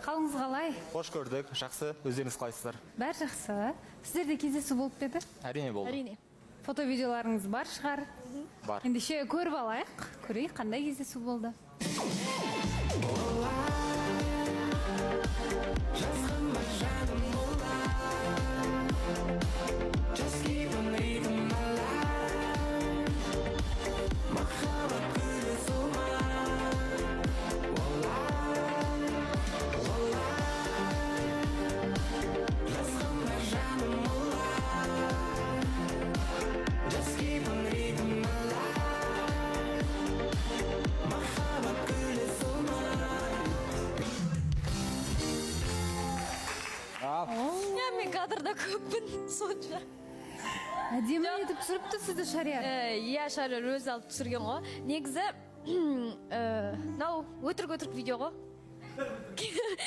Қалыңыз қалай? Қош көрдік, жақсы, өздеріңіз қалайсыздар? Бәрі жақсы. Сіздерде кездесу болып па еді? Әрине болды. Әрине. Фото-видеоларыңыз бар шығар? Бар. Ендеше көріп алайық. Көрейік қандай кездесу болды. Я мен кадрда көппін сонша. Әдемі етіп түсіріпті сізді Шариар. Иә, Шариар өзі алып түсірген ғой. Негізі, мынау өтірік видео ғой.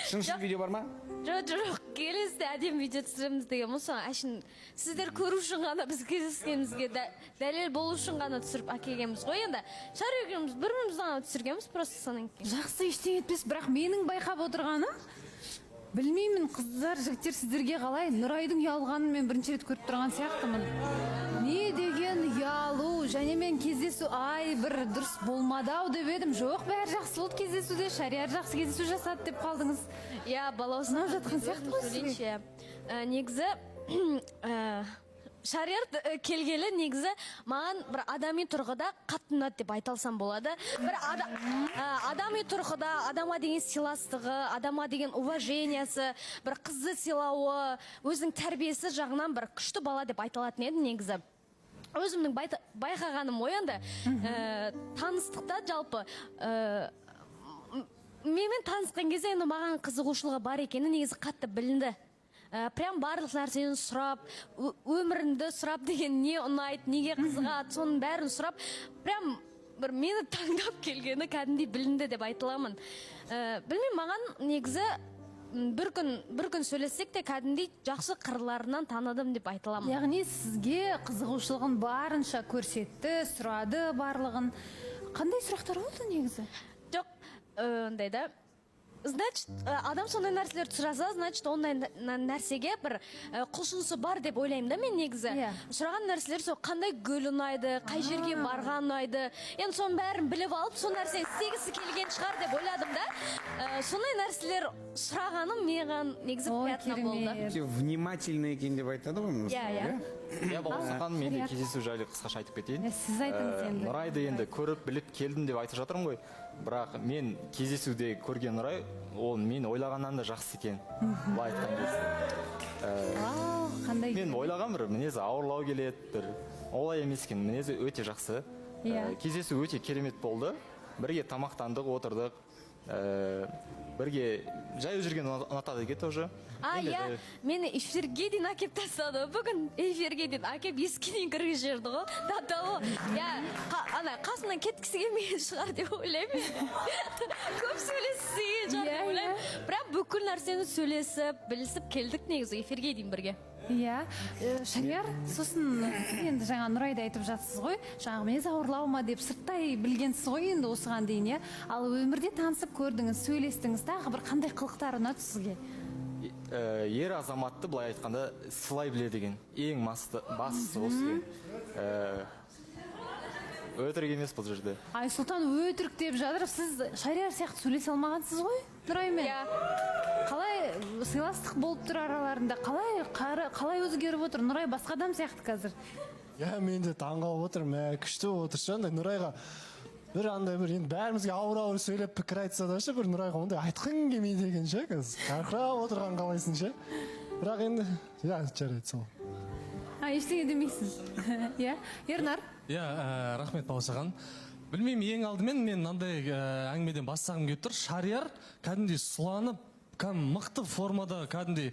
Шын видео бар ма? Жоқ, келесіде әдемі видео түсіреміз деген мұсы. Әшін, сіздер көру үшін ғана біз кездескенімізге дәлел болу үшін ғана түсіріп әкелгенбіз ғой. Енді Шариар екеуміз бір-бірімізді ғана түсіргенбіз, просто содан кейін. Жақсы ештеңе етпес, бірақ менің байқап отырғаным, білмеймін, қыздар, жігіттер сіздерге қалай Нұрайдың ұялғанын мен бірінші рет көріп тұрған сияқтымын. Не деген ұялу, және мен кездесу бір дұрыс болмады-ау деп едім. Жоқ, бәрі жақсы болды кездесуде, Шариар жақсы кездесу жасады деп қалдыңыз. Иә, балауызын жатқан сияқты ғой сізге. Негізі, Шариар келгелі негізі маған бір адами тұрғыда қатты ұнады деп айта алсам болады. Бір адами тұрғыда адамға деген сыйластығы, адамға деген уважениесі, бір қызды сыйлауы, өзінің тәрбиесі жағынан бір күшті бала деп айта алатын едім негізі. Өзімнің байқағаным ой енді, таныстықта жалпы менімен танысқан кезде енді маған қызығушылығы бар екені негізі қатты білінді. Прям барлық нәрсені сұрап, өмірінді сұрап деген не ұнайды, неге қызығады, соның бәрін сұрап, прям бір мені таңдап келгені кәдімгідей білінді деп айтыламын. Білмеймін, маған негізі бір күн сөйлессек те кәдімгідей жақсы қырларынан таныдым деп айтыламын. Яғни сізге қызығушылығын барынша көрсетті, сұрады барлығын. Қандай сұрақтар болды негізі? Жоқ, ондайда. Значит, адам сондай нәрселерді сұраса, значит, ондай нәрсеге бір құлшынысы бар деп ойлаймын да мен негізі. Сұраған нәрселер сол қандай гүл ұнайды, қай жерге барған ұнайды. Енді соның бәрін біліп алып, сол нәрсені істегісі келген шығар деп ойладым да. Сондай нәрселер сұрағаным маған негізі приятно болды. Внимательный екен деп айтады ғой. Иә. Балауса ханым, мен де кездесу жайлы қысқаша айтып кетейін. Сіз айтыңыз енді. Нұрайды енді көріп, біліп келдім деп айтып жатырмын ғой. Бірақ мен кездесуде көрген Нұрай, ол мен ойлағаннан да жақсы екен. Былай айтқан кезде. Мен ойлаған бір мінезі ауырлау келеді, бір олай емес екен, мінезі өте жақсы. Кездесу өте керемет болды. Бірге тамақтандық, отырдық. Бірге жай жүрген ұнатады екен тоже. Иә, мені эфирге дейін әкеп тастады. Бүгін эфирге дейін әкеп есікке дейін кіргізіп жіберді ғой. Қасымнан кеткісі келмеген шығар деп ойлаймын. Көп сөйлессе шығар деп ойлаймын. Бірақ бүкіл нәрсені сөйлесіп, білісіп келдік негізі эфирге дейін бірге. Иә, Шариар, сосын енді жаңа Нұрайды айтып жатсыз ғой, жаңағы мінез ауырлау ма деп сырттай білгенсіз ғой енді осыған дейін, иә. Ал өмірде танысып көрдіңіз, сөйлестіңіз, тағы бір қандай қылықтар ұнады сізге? Ер азаматты былай айтқанда сылай біледі деген. Ең бастысы осы. Өтірік емес бұл жерде. Айсұлтан өтірік деп жатыр, сіз Шариар сияқты сөйлесе алмағансыз ғой Нұраймен? Қалай сыйластық болып тұр араларында, қалай өзгеріп отыр? Нұрай басқа адам сияқты қазір. Иә, мен де таңғалып отырмын, күшті отыр шандай Нұрайға бір андай бір енді бәрімізге ауыр сөйлеп пікір айтса да ше, бір Нұрайға ондай айтқың келмейді екен ше, қазір қарқырап отырған қалайсың ше. Бірақ енді, жарайды сол. Ештеңе демейсіз. Ернар? Рахмет Балауса. Білмеймін, ең алдымен мен мынандай әңгімеден бастағым келіп тұр. Шариар кәдімгідей сұланып, мықты формада кәдімгідей,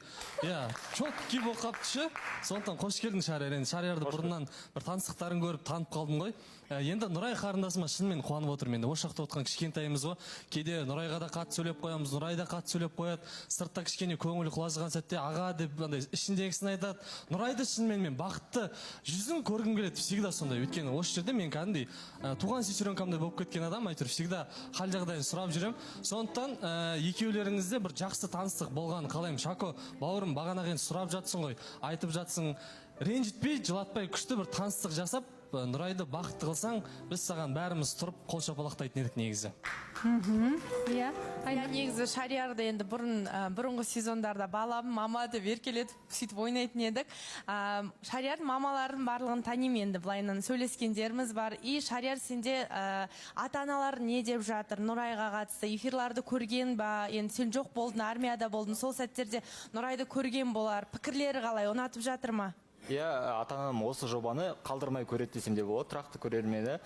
четкий болып қалыпты ше. Сондықтан қош келдің Шариар. Шариарды бұрыннан бір таныстықтарын көріп танып қалдым ғой. Енді Нұрай қарындасыма шынымен қуанып отырмын. Енді осы жақта отқан кішкентайымыз ғой. Кейде Нұрайға да қатты сөйлеп қоямыз, Нұрай да қатты сөйлеп қояды. Сыртта кішкене көңілі құлазыған сәтте аға деп андай ішіндегісін айтады. Нұрайды шынымен мен бақытты жүзін көргім келеді. Всегда сондай. Өйткені осы жерде мен кәдімгідей туған сестренкамдай болып кеткен адам, әйтеуір всегда хал жағдайын сұрап жүрем. Сондықтан екеулеріңізде бір жақсы таныстық болғанын қалаймын. Шако, бауырым, бағана кейін сұрап жатсың ғой, айтып жатсың. Ренжітпей, жылатпай, күшті бір таныстық жасап, Нұрайды бақытты қылсаң, біз саған бәріміз тұрып қол шапалақтайтын едік негізі. Иә. Негізі Шариярды енді бұрынғы сезондарда балам, мама деп еркелетіп сөйтіп ойнайтын едік. Шариярдың мамалардың барлығын танимын енді, былайынан сөйлескендеріміз бар. И Шарияр, сенде ата-аналар не деп жатыр? Нұрайға қатысты эфирларды көрген ба? Енді сен жоқ болдың, армияда болдың. Сол сәттерде Нұрайды көрген болар. Пікірлері қалай, ұнатып жатыр ма? Иә, ата-анам осы жобаны қалдырмай көреді десем де болады, тұрақты көрермені.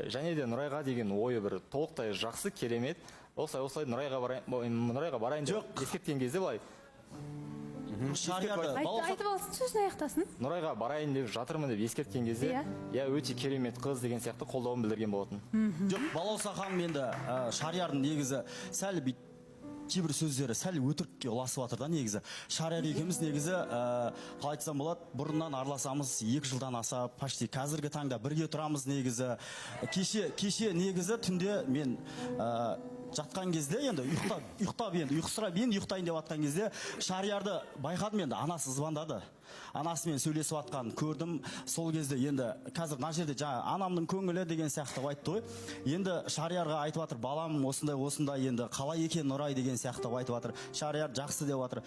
Және де Нұрайға деген ойы бір толықтай жақсы, керемет. Осылай Нұрайға барайын деп ескерткен кезде былай. Айтып алсын, сөзін аяқтасын. Нұрайға барайын деп жатырмын деп ескерткен кезде, иә, өте керемет қыз деген сияқты қолдауын білдірген болатын. Жоқ, балауса ханым енді Шариярдың негізі сәл кейбір сөздері сәл өтірікке ұласып жатыр да негізі. Шарияр екеуміз негізі қалай айтсам болады, бұрыннан араласамыз 2 жылдан аса, почти қазіргі таңда бірге тұрамыз негізі. Кеше негізі түнде мен жатқан кезде енді ұйықтайын деп жатқан кезде Шариярды байқадым, енді анасы звондады. Анасымен сөйлесіп жатқанын көрдім. Сол кезде енді қазір мына жерде жаңа анамның көңілі деген сияқты айтты ғой. Енді Шариярға айтып жатыр, балам осындай енді қалай екен Нұрай деген сияқты айтып жатыр. Шарияр жақсы деп жатыр.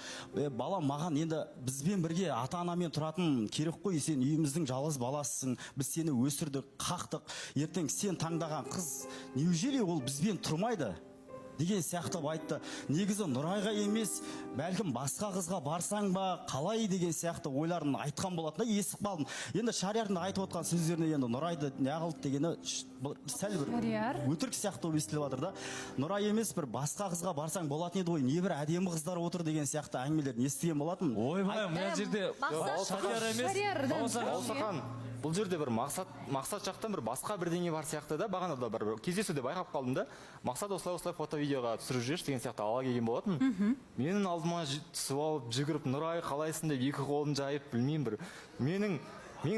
Балам, маған енді бізбен бірге ата-анамен тұратын керек қой, сен үйіміздің жалғыз баласысың. Біз сені өсірдік, қақтық. Ертең сен таңдаған қыз неужели ол бізбен тұрмайды деген сияқты айтты. Негізі Нұрайға емес, бәлкім басқа қызға барсаң ба, қалай деген сияқты ойларын айтқан болатын да, есіп қалдым. Енді Шариярдың айтып отқан сөздеріне енді Нұрайды неғылды дегені сәл бір өтірік сияқты естіліп жатыр да. Нұрай емес, бір басқа қызға барсаң болатын еді ғой, небір әдемі қыздар отыр деген сияқты әңгімелерін естіген болатын. Ойбай, мына жерде Шариар емес. Бұл жерде бір мақсат жақтан бір басқа бірдеңе бар сияқты да, бағанада бір кездесуде байқап қалдым да. Мақсат осылай фото-видеоға түсіріп жүрші деген сияқты ала келген болатын. Менің алдыма түсіп алып, жүгіріп, Нұрай қалайсың деп 2 қолын жайып, білмеймін, бір менің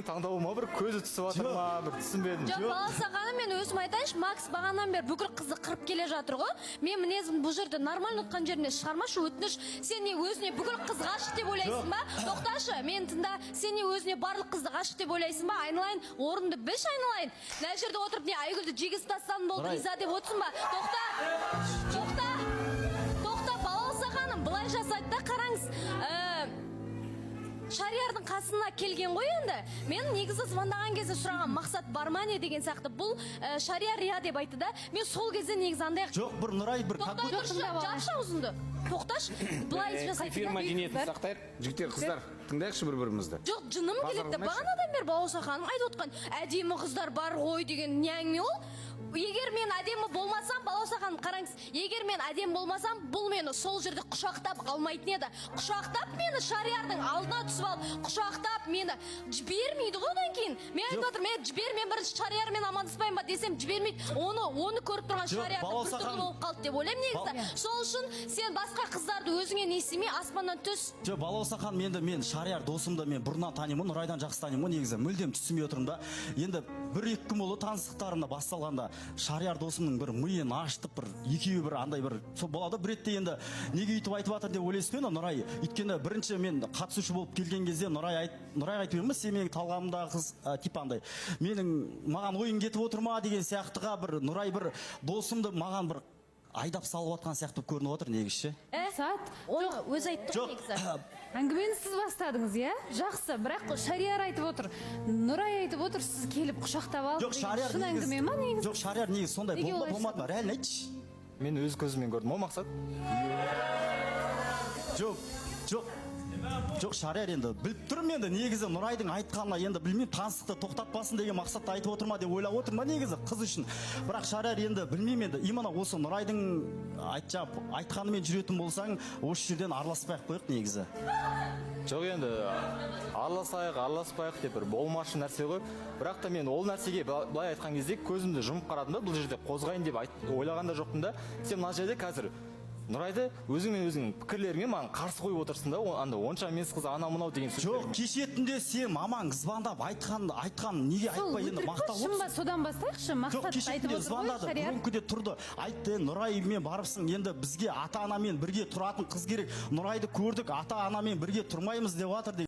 таңдауыма бір көзі түсіп жатыр ма, бір түсінбедім. Жоқ, баласа ханым, мен өзім айтайыншы, Макс бағаннан бері бүкіл қызды қырып келе жатыр ғой. Мен мінезім бұл жерде нормально ұтқан жеріне шығармашы, өтініш. Сен не өзіне бүкіл қыз ғашық деп ойлайсың ба? Тоқташы, мен тыңда, сен не өзіне барлық қызды ғашық деп ойлайсың ба? Айналайын, орынды білші айналайын. Мына жерде отырып не Айгүлді жегіз тастадың болды, риза деп отырсың ба? Тоқта, баласа ханым, былай жасайды да, қараңыз. Шариярдың қасына келген ғой енді. Мен негізі звондаған кезде сұраған мақсат бар ма не деген сияқты. Бұл Шарияр иә деп айтты да. Мен сол кезде негізі андай... Жоқ, бір Нұрай бір... Жапшы аузыңды. Тоқташ, былай жасайды. Эфир мәдениетін сақтайық. Жігіттер, қыздар, тыңдайықшы бір-бірімізді. Жоқ, жыным келеді. Бағанадан бері Балауса ханым айтып отқан әдемі қыздар бар ғой деген не әңгіме ол? Егер мен әдемі болмасам, Балауса ханым қараңыз, егер мен әдемі болмасам, бұл мені сол жерде құшақтап алмайтын еді. Құшақтап мені Шариярдың алдына түсіп алып, құшақтап мені жібермейді ғой одан кейін. Мен айтып отырмын, мен жібермен бірінші Шариярмен амандаспаймын ба десем жібермейді. Оны көріп тұрған Шариярдың бір түрлі болып қалды деп ойлаймын негізі. Сол үшін сен басқа қыздарды өзіңе не істемей, аспаннан түс. Жоқ, Балауса ханым, енді мен Шарияр досымды мен бұрыннан танимын, Нұрайдан жақсы танимын, негізі мүлдем түсінбей отырмын да. Енді 1-2 күн болды таныстықтарымда басталғанда Шарияр досымның бір миын ашытып, бір екеуі бір андай бір болады. Бір ретте енді неге үйтіп айтып жатыр деп ойлайсыз ғой Нұрай. Өйткені бірінші мен қатысушы болып келген кезде Нұрайға айтып едім, сен менің талғамымдағы қыз типа андай маған ойын кетіп отыр ма деген сияқтыға бір Нұрай бір досымды маған бір айдап салып отқан сияқты көрініп отыр негізі. Оны өз айтты ғой негізі. Әңгімені сіз бастадыңыз, иә? Жақсы, бірақ Шарияр айтып отыр. Нұрай айтып отыр, сіз келіп құшақтап алып. Жоқ, Шарияр негізі. Жоқ, Шарияр негізі сондай болмады ма? Реально айтшы. Мен өз көзіммен көрдім, о мақсат. Жоқ. жоқ шарияр енді біліп тұрмын енді негізі Нұрайдың айтқанына енді білмеймін таныстықты тоқтатпасын деген мақсатта айтып отыр ма деп ойлап отырмын да негізі қыз үшін. Бірақ шарияр енді білмеймін енді именно осы Нұрайдың айтқанымен жүретін болсаң осы жерден араласпай-ақ қояйық негізі. Жоқ енді араласпайық деп бір болмашы нәрсе ғой. Бірақ та мен ол нәрсеге былай айтқан кезде көзімді жұмып қарадым да, бұл жерде қозғайын деп ойлаған да жоқпын да. Сен мына жерде қазір Нұрайды өзіңнің пікірлеріңе маған қарсы қойып отырсың да, анда онша емес қыз анау мынау деген сөз. Жоқ, кеше түнде сен мамаң звондап айтқан неге айтпай енді мақтап отырсың? Шын ба, содан бастайықшы, мақсат айтып отыр ғой Шариар. Мүмкінде тұрды. Айтты, Нұраймен барыпсың, енді бізге ата-анамен бірге тұратын қыз керек. Нұрайды көрдік, ата-анамен бірге тұрмаймыз деп жатыр.